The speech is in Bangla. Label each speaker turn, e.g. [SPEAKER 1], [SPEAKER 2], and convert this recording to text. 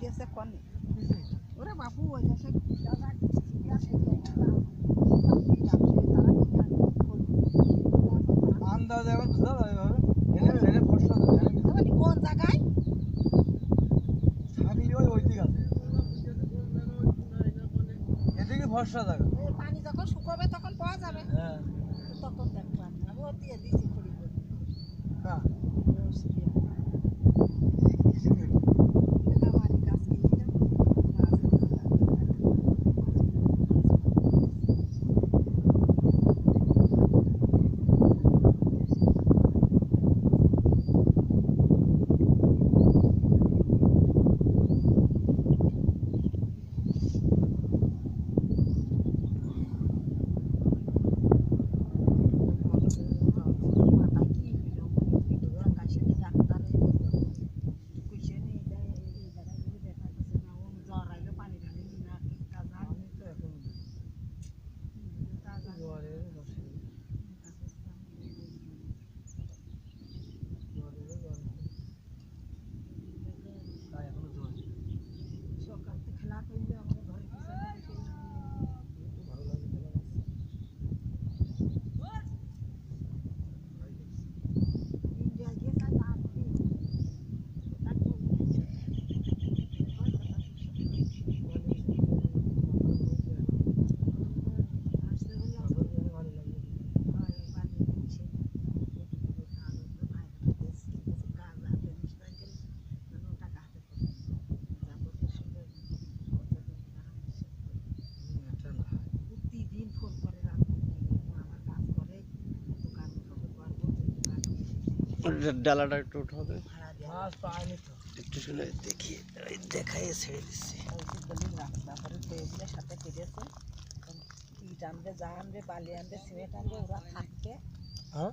[SPEAKER 1] দিয়েছে কনে
[SPEAKER 2] কিসে?
[SPEAKER 1] ওরে বাপু ওই যে সেই
[SPEAKER 2] আন্দাজ এখন খোঁজা যাবে এভাবে এনে এনে ফসল
[SPEAKER 1] কোন জায়গায়
[SPEAKER 2] থাকলে ওই দিক আছে এদিকে ভরসা জায়গা
[SPEAKER 1] পানি যখন শুকাবে তখন পাওয়া যাবে
[SPEAKER 2] হ্যাঁ
[SPEAKER 1] তখন দেখবো আমি ও দিয়ে দিয়েছি খড়ি করে
[SPEAKER 2] হ্যাঁ
[SPEAKER 1] রোজ দিয়ে
[SPEAKER 2] কিসের খেতে
[SPEAKER 1] আমারই গাছ গিয়েছিলাম
[SPEAKER 3] ডালাটা একটু উঠাবে
[SPEAKER 2] মাছ পায়নি তো
[SPEAKER 3] একটু শুনে দেখি দেখাই ছেড়ে দিচ্ছি
[SPEAKER 1] সাথে কেটেছে ইট আনবে যা আনবে বালি আনবে সিমেন্ট আনবে ওরা থাকবে
[SPEAKER 2] হ্যাঁ